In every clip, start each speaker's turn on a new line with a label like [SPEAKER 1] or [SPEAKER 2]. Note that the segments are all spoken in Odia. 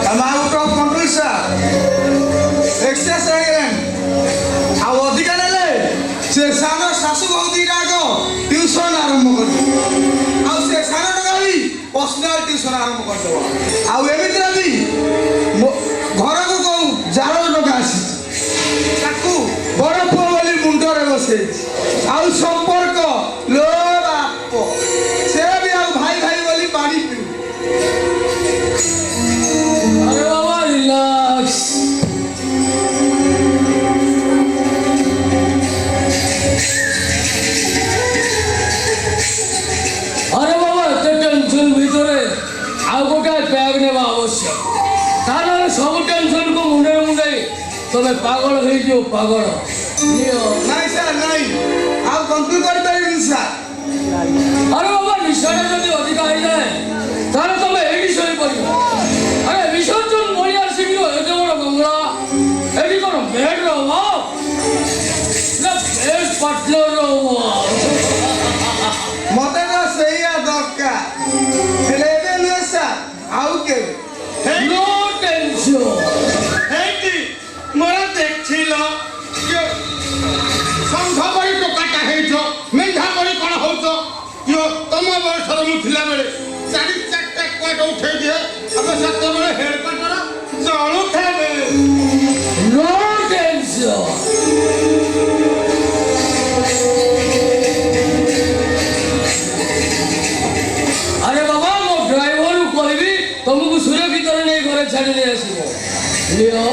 [SPEAKER 1] I'm out of control, sir. Excess again. ଆଉ ଅଧିକା ନେଲେ ସେ ସାନ ଶାଶୁ ବହୁ ଦିଟାକ ଟ୍ୟୁସନ୍ ଆରମ୍ଭ କରିବ। ଆଉ ସେ ସାନ ଟଙ୍କା ବି ପର୍ସନାଲ ଟ୍ୟୁସନ୍ ଆରମ୍ଭ କରିଦେବ। ଆଉ ଏମିତିରେ ବି ଘରକୁ କୋଉ ଜାର ଟଙ୍କା ଆସିଛି ତାକୁ ବଡ଼ ପୁଅ ବୋଲି ମୁଣ୍ଡରେ ବସେଇଛି। ଆଉ ସମ୍ପର୍କ ଲୋ ବାପ ସେ ବି ଆଉ ଭାଇ ଭାଇ ବୋଲି ପାଣି ପିଉ।
[SPEAKER 2] अरे बाबा रिलैक्स अरे बाबा एते टेंशन भितरे आउ गोटे बैग नेबा आवश्यक तार सब टेंशन को मुंडे मुंडे तमे पागल होई जो पागल नियो
[SPEAKER 1] ନାଇଁ ସାର୍ ନାଇଁ ଆଉ କଣ୍ଟ୍ରୋଲ କରିପାରିବିନି ସାର୍।
[SPEAKER 2] अरे बाबा निशाटा जदि अधिक हो जाए तारे तमे एडी सोई परिबो। अरे विसर्जन बलिया सिंह एते बड़ बंगला एडी कोन बेड रो ना बेस्ट पार्टनर रो
[SPEAKER 1] मते तो ସେଇଆ ଦରକାର ହେଲେ ଏବେ ନୁହେଁ ସାର୍ ଆଉ କେବେ।
[SPEAKER 2] नो टेंशन
[SPEAKER 3] ହେଇଟି ମୋର ଦେଖିଲ ସଂଘ ବଳି ଟୋକାଟା ହେଇଛ ମେଣ୍ଢା ବଳି କ'ଣ ହଉଛ କିଓ ତମ ବୟସର ମୁଁ ଥିଲାବେଳେ 4-4ଟା କୁଆଟ ଉଠେଇ ଦିଏ ଆମେ ସେତେବେଳେ ହେଡ୍ କ୍ୱାର୍ଟର ଜଳୁଥାବେ।
[SPEAKER 2] नो टेंशन अरे बाबा मो ड्राइवर को कहबी तुमको सुरक्षित नहीं घरे छाड़ी दे आसीबो लियो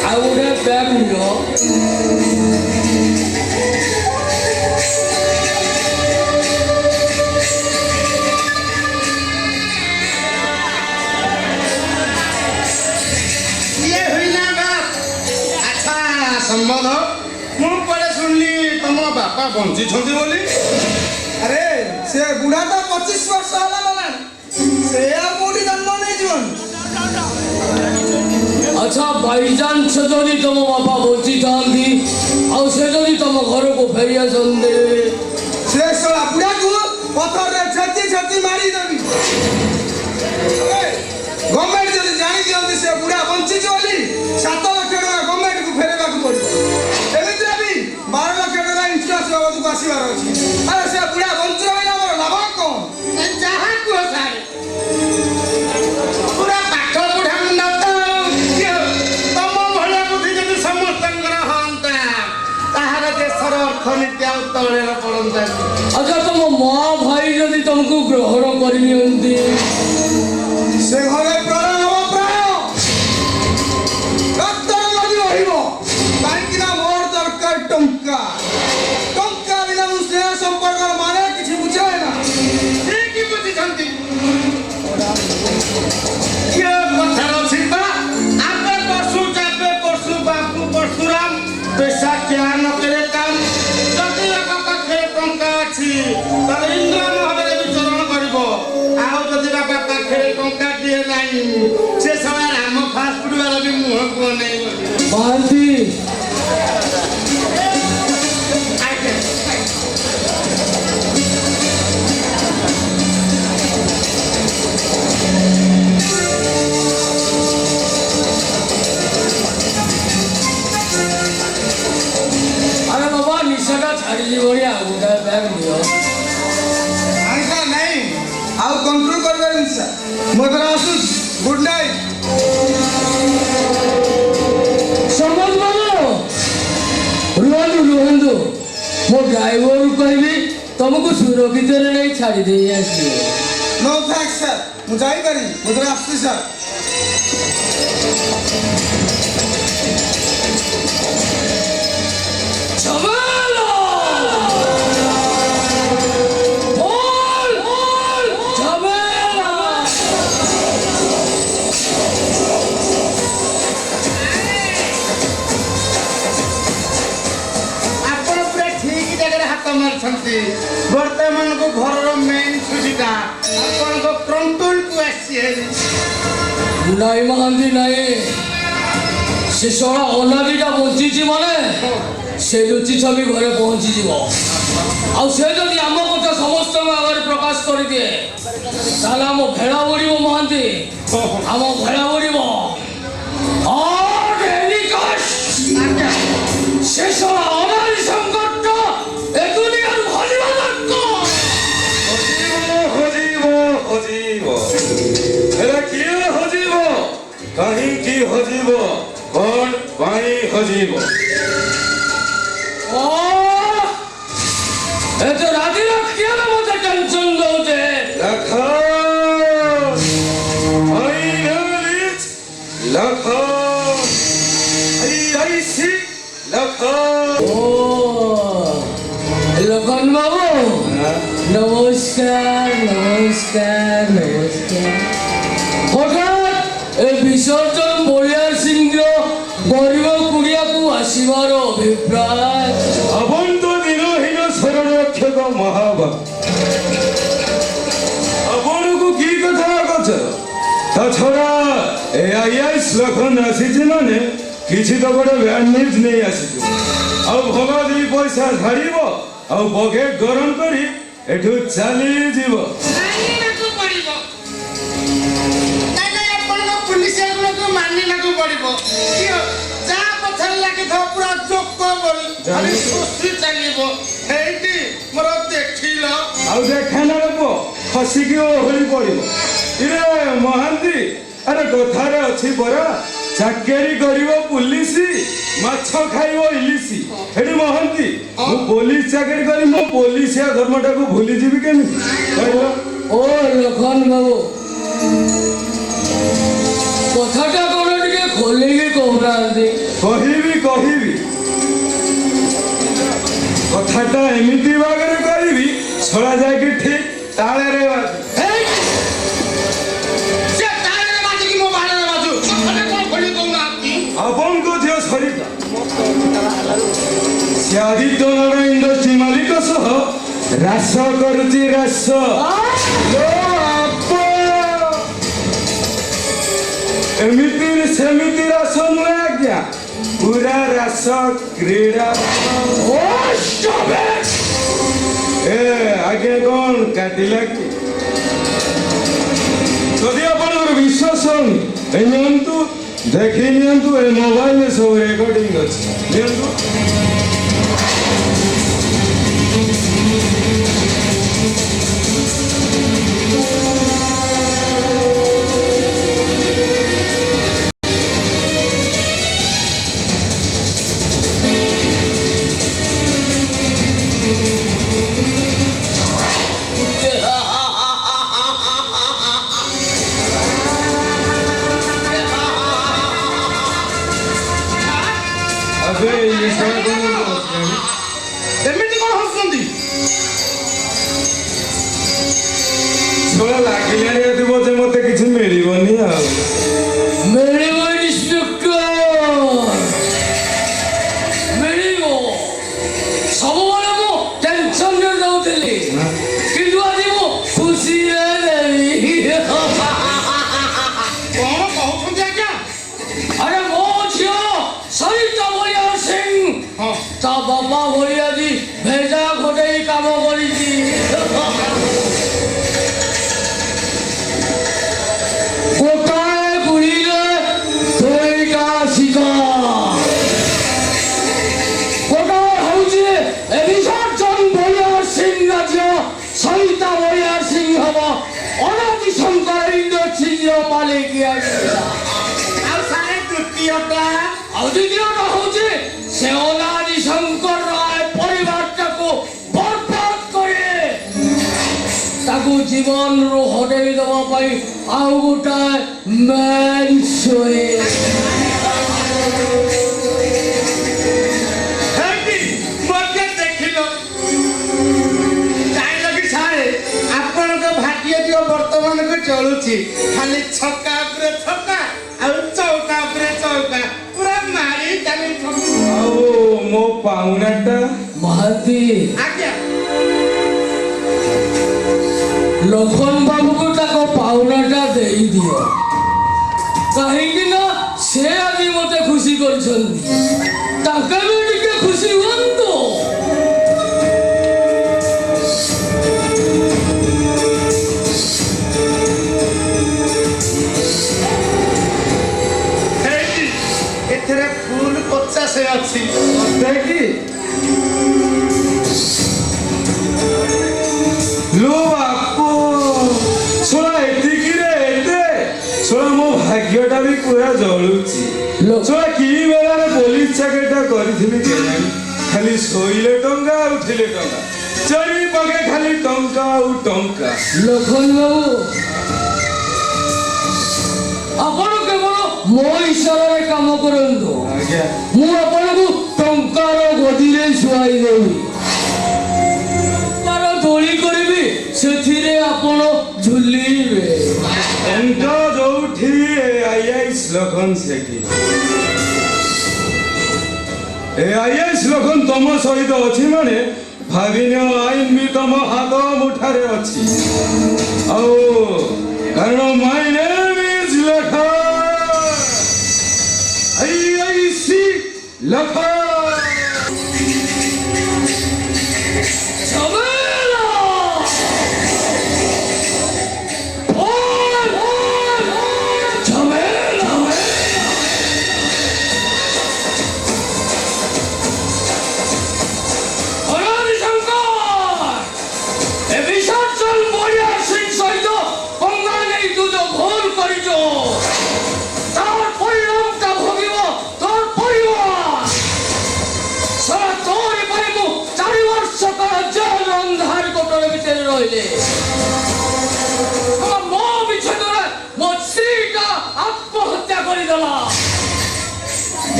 [SPEAKER 2] आ गोटे बैग लियो
[SPEAKER 3] ଇଏ ହୋଇନା ବାପ ଆଚ୍ଛା ସମ୍ବନ୍ଧ ମୁଁ କୁଆଡ଼େ ଶୁଣିଲି ତମ ବାପା ବଞ୍ଚିଛନ୍ତି ବୋଲି।
[SPEAKER 1] ଆରେ ସେ ବୁଢ଼ା ତ 25 ବର୍ଷ ହେଲା ଗଲାଣି ସେ ଆଉ କୋଉଠି ଜନ୍ମ ନେଇଯିବନି।
[SPEAKER 2] अच्छा बाईचांस जदि तुम बापा बची था से जदि तुम घर को फेरी आसते
[SPEAKER 1] ସେ ଶଳା ବୁଢ଼ାକୁ ପଥରରେ ଛେଚି ଛେଚି ମାରିଦେବି। ଗଭର୍ଣ୍ଣମେଣ୍ଟ ଯଦି ଜାଣି ଦିଅନ୍ତି ସେ ବୁଢ଼ା ବଞ୍ଚିଛି ବୋଲି 7 ଲକ୍ଷ ଟଙ୍କା ଗଭର୍ଣ୍ଣମେଣ୍ଟକୁ ଫେରେଇବାକୁ ପଡ଼ିବ। ଏମିତିରେ ବି 12 ଲକ୍ଷ ଟଙ୍କା ଇନ୍ସୁରାନ୍ସ ବାବଦକୁ ଆସିବାର ଅଛି। ଆରେ ସେ ବୁଢ଼ା ବଞ୍ଚି ରହିଲେ ଆମର ଲାଭ କ'ଣ?
[SPEAKER 3] ଯାହା କୁହ ସାର୍ ପୁରା ପାଠ ବୁଢ଼ା ମୁଣ୍ଡ ତ ତମ ଭଳିଆ ବୁଦ୍ଧି ଯଦି ସମସ୍ତଙ୍କର ହଅନ୍ତା ତାହାର ଦେଶର ଅର୍ଥନୀତି ଆଉ ତଳରେ ପଡ଼ନ୍ତା।
[SPEAKER 2] अच्छा तुम माँ भाई जदि तुमको ग्रहण करनी
[SPEAKER 1] ସେ ଘରେ ପ୍ରାଣ ହବ ପ୍ରାଣ ଡକ୍ଟର ଯଦି ରହିବ କାହିଁକି ନା ମୋର ଦରକାର ଟଙ୍କା। ଟଙ୍କା ବିନା ମୁଁ ସ୍ନେହ ସମ୍ପର୍କର ମାନେ କିଛି ବୁଝାଏ ନା।
[SPEAKER 3] ଠିକ ବୁଝିଛନ୍ତି କିଏ କଥାର ଅଛି ବା ଆପେ ପଶୁ ଚାପେ ପଶୁ ବାପୁ ପଶୁରାମ ପଇସା କିଆ ନ କରେ କାମ। ଯଦି ବାପା ପାଖରେ ଟଙ୍କା ଅଛି ତାହେଲେ ଇନ୍ଦ୍ର ମହଲରେ ବିଚରଣ କରିବ। ଆଉ ଯଦି ବାପା ପାଖରେ ଟଙ୍କାଟିଏ ନାହିଁ ସେ ସମୟ ରାମ ଫାଷ୍ଟ ଫୁଡ୍ ବାଲା ବି ମୁହଁକୁ ଅନେଇବ।
[SPEAKER 2] महांती अरे बाबा निशाटा छाड़ी जीवनी आ गोटे बैग लियो
[SPEAKER 1] ନାଇଁ ସାର୍ ନାଇଁ ଆଉ କଣ୍ଟ୍ରୋଲ କରିପାରିବିନି ସାର୍। ମୁଁ ଏଥର ଆସୁଛି। Good night.
[SPEAKER 2] समझ बाबू रुहंदु रुहंदु मो ड्राइवर कहबी तुमको सुरक्षित नहीं छाड़ी दे आसी
[SPEAKER 1] नो थैंक्स ସାର୍ ମୁଁ ଯାଇପାରିବି। ମୁଁ ଏଥର ଆସୁଛି ସାର୍।
[SPEAKER 2] झमेला बोल बोल झमेला
[SPEAKER 3] ଆପଣ ପୁରା ଠିକ ଜାଗାରେ ହାତ ମାରିଛନ୍ତି। ବର୍ତ୍ତମାନକୁ ଘରର ମେନ୍ ସୁବିଧା ଆପଣଙ୍କ କଣ୍ଟ୍ରୋଲକୁ ଆସିଛି।
[SPEAKER 2] नहीं महांती नहीं ସେ ଶଳା ଅନାଦିଟା ବଞ୍ଚିଛି ମାନେ ସେ ଲୁଚି ଛବି ଘରେ ପହଞ୍ଚିଯିବ। ଆଉ ସେ ଯଦି ଆମ କଥା ସମସ୍ତଙ୍କ ଆଗରେ ପ୍ରକାଶ କରିଦିଏ ତାହେଲେ ଆମ ଭେଳା ବୁଡ଼ିବ ମହାନ୍ତି, ଆମ ଭେଳା ବୁଡ଼ିବ। ସେ ଶଳା ଅନାଦି ସଂକଟ ଏ ଦୁନିଆରୁ ହଜିବା ଦରକାର।
[SPEAKER 4] ହଜିବ ହେଲେ କିଏ ହଜିବ, କାହିଁକି ହଜିବ, କଣ ପାଇଁ ହଜିବ?
[SPEAKER 2] ଏତେ ରାତିରେ କିଏ ମତେ ଟେନସନ୍ ଦଉଛେ? লক্ষণ বাবু নমস্কার নমস্কার নমস্কার। হঠাৎ এই বিসর্জন বলিয়ার সিংহ গরিব কুড়িয়াকু আসিবার অভিপ্রায়?
[SPEAKER 4] অবন্ত দিনহীন শরণরক্ষক মহাবা ଆପଣଙ୍କୁ କି କଥା କଛ? ତା ଛଡ଼ା AIS ଲକ୍ଷଣ ଆସିଛି ମାନେ କିଛି ତ ଗୋଟେ ବ୍ୟାଡ୍ ନ୍ୟୁଜ୍ ନେଇ ଆସିଛୁ। ଆଉ ଭଗା ଦୁଇ ପଇସା ଝାଡ଼ିବ ଆଉ ବକେଟ୍ ଗରମ କରି ଏଠୁ ଚାଲିଯିବ।
[SPEAKER 3] ମାନିବାକୁ ପଡ଼ିବ। ନାଇଁ ଆପଣଙ୍କ ପୁଲିସ ଗୁଡ଼ାକୁ ମାନିବାକୁ ପଡ଼ିବ। ଯାହା ପଛରେ ଲାଗିଥିବ ପୁରା ଚୋକ କରି ଖାଲି ସୁସ୍ଥି ଚାଲିବ। ହେଇଟି ମୋର ଦେଖିଲ।
[SPEAKER 4] ଆଉ ଦେଖା ନା ପୁଅ ଖସିକି ଓହଳି ପଡ଼ିବ। ଇରେ ମହାନ୍ତି, ଆରେ କଥାରେ ଅଛି ପରା, ଚାକିରି କରିବ ପୁଲିସ ମାଛ ଖାଇବ ଇଲିସି। ଏଠି ମହାନ୍ତି, ମୁଁ ପୋଲିସ ଚାକିରି କରି ମୋ ପୋଲିସିଆ ଧର୍ମଟାକୁ ଭୁଲିଯିବି କେମିତି କହିଲ?
[SPEAKER 2] ଓ ଲକ୍ଷଣ ବାବୁ କଥାଟା କଣ ଟିକେ ଖୋଲିକି କହୁନାହାନ୍ତି?
[SPEAKER 4] କହିବି କଥାଟା ଏମିତି ଭାବରେ କହିବି ଛଡ଼ା ଯାଇକି ଠିକ ତାଳରେ ବାଜୁ।
[SPEAKER 3] ସେ ତାଳରେ ବାଜିକି ମୋ ବାଡ଼ରେ ବାଜୁ। କଥାଟା କଣ ଖୋଲି କହୁନାହାନ୍ତି?
[SPEAKER 4] ଆପଣଙ୍କ ଝିଅ ସରିତା ସେ ଆଦିତ୍ୟ ନାରାୟଣ ଇଣ୍ଡଷ୍ଟ୍ରି ମାଲିକ ସହ ରାସ କରୁଛି ରାସ। ଏମିତି ସେମିତି ରାସ ନୁହେଁ ଆଜ୍ଞା, ପୁରା ରାସ କ୍ରୀଡ଼ା। ଆଜ୍ଞା କଣ କାଟିଲା କି? ଯଦି ଆପଣଙ୍କର ବିଶ୍ୱାସ ହଉନି ଏ ନିଅନ୍ତୁ, ଦେଖି ନିଅନ୍ତୁ, ଏ ମୋବାଇଲରେ ସବୁ ରେକର୍ଡିଂ ଅଛି, ନିଅନ୍ତୁ।
[SPEAKER 3] ଏମିତି କଣ ହସୁଛନ୍ତି?
[SPEAKER 4] ଛଡ଼ା ଲାଗିଲାଣି ଥିବ ଯେ ମତେ କିଛି ମିଳିବନି ଆଉ।
[SPEAKER 2] ମିଳିବ ଇନ୍ସପେକ୍ଟର, ମିଳିବ। ସବୁବେଳେ ମୁଁ ଟେନସନରେ ରହୁଥିଲି କିନ୍ତୁ ଆଜି ମୁଁ ଖୁସିରେ ଦେବି।
[SPEAKER 3] କଣ କହୁଛନ୍ତି ଆଜ୍ଞା?
[SPEAKER 2] ଆରେ ମୋ ଝିଅ ସରିତା ବଳିଆର ସିଂ ତା ବାପା ଭଳି ଆଜି ଭେଜା ଘୋଟେଇ କାମ କରିଛି। ଗୋଟାଏ ଗୁଳିରେ ଦୁଇଟା ଶିକାର। ଗୋଟାଏ ହଉଛି ଏ ବିସର୍ଜନ ବଳିଆର ସିଂ ରାଜ୍ୟ ସରିତା ବଳିଆର ସିଂ ହବ ଅନାଦି ଶଙ୍କର ଇଣ୍ଡଷ୍ଟ୍ରିର ମାଲିକ।
[SPEAKER 3] ଆଉ ସାରେ ତୃତୀୟଟା?
[SPEAKER 2] ଆଉ ଦ୍ୱିତୀୟଟା ହଉଛି ସେ ଅନାଦି ଶଙ୍କର ରାୟ ପରିବାରଟାକୁ ବର୍ବାଦ କରି ତାକୁ ଜୀବନରୁ ହଟେଇ ଦେବା ପାଇଁ ଆଉ ଗୋଟାଏ ମ୍ୟାନ୍ ସୁଇଚ୍।
[SPEAKER 3] ହେଇଟି ମୋତେ ଦେଖିଲ। ଜାଣିଲ କି ସାରେ ଆପଣଙ୍କ ଭାଗ୍ୟଟିକ ବର୍ତ୍ତମାନକୁ ଚଳୁଛି ଖାଲି ଛକା ଉପରେ ଛକା ଆଉ ଚୌକା ଉପରେ ଚୌକା ପୁରା ମାରି ଚାଲିଛ।
[SPEAKER 4] ଆଉ ମୋ ପାଉଣାଟା
[SPEAKER 2] ମହାନ୍ତି
[SPEAKER 3] ଆଜ୍ଞା
[SPEAKER 2] ଲକ୍ଷଣ ବାବୁକୁ ତାଙ୍କ ପାଉଣାଟା ଦେଇଦିଅ, କାହିଁକି ନା ସେ ଆଜି ମତେ ଖୁସି କରିଛନ୍ତି ତାଙ୍କେ ବି ଟିକେ ଖୁସି ହୁଅନ୍ତୁ।
[SPEAKER 3] ହେଇଟି ଏଥିରେ ଫୁଲ 50 ଅଛି।
[SPEAKER 4] দেখি লো বাপু শোনা এতিকিরে এতে শোনা ମୋ ଭାଗ୍ୟଟା ବି ପୁରା ଜଳୁଛି ଶୋନା କି ବେଳାରେ ପୋଲିସ ଚାକିରିଟା କରିଥିଲି କେଜାଣି ଖାଲି ଶୋଇଲେ ଟଙ୍କା ଉଠିଲେ ଟଙ୍କା ଚାରିପାଖେ ଖାଲି ଟଙ୍କା ଆଉ ଟଙ୍କା।
[SPEAKER 2] ଲଖନ ବାବୁ ଆପଣ କେବଳ ମୋ ଇଶାରାରେ କାମ କରନ୍ତୁ।
[SPEAKER 4] ଆଜ୍ଞା
[SPEAKER 2] ମୁଁ ଆପଣଙ୍କୁ ଟଙ୍କାର ଗଦିରେ ଶୁଆଇ ଦେବି, ଟଙ୍କାର ଦୋଳି କରିବି, ସେଥିରେ ଆପଣ ଝୁଲିବେ।
[SPEAKER 4] ଟଙ୍କା ଯୋଉଠି ଆଇଆଇସ୍ ଲଖନ ସେଠି ଆଇଆଇସ୍ ଲଖନ ତମ ସହିତ ଅଛି ମାନେ ଭାବିନିଅ ଆଇନ ବି ତମ ହାତ ମୁଠାରେ ଅଛି ଆଉ କାରଣ ମାଇ name is Lakhan IIC Lakhan.
[SPEAKER 2] ঝামেলা! ওই, ঝামেলা! হরি শঙ্কর! এ বিসর্জন বলিয়ার সিং সহিত গঙ্গা নেই দুজ ভুল করিছ, তার পরিণামটা ভোগিব তোর পরিবার। সারা তোর পাইব 4 বর্ষ কাল জেল অন্ধার কোটর ভিতরে রইলে। আমার মো বিচ্ছেদরে মো স্ত্রীটা আত্মহত্যা করিদেলা।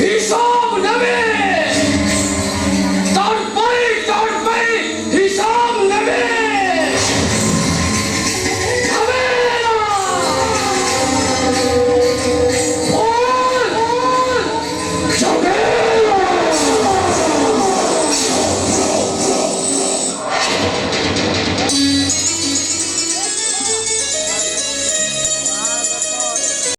[SPEAKER 2] হিসাব নেবে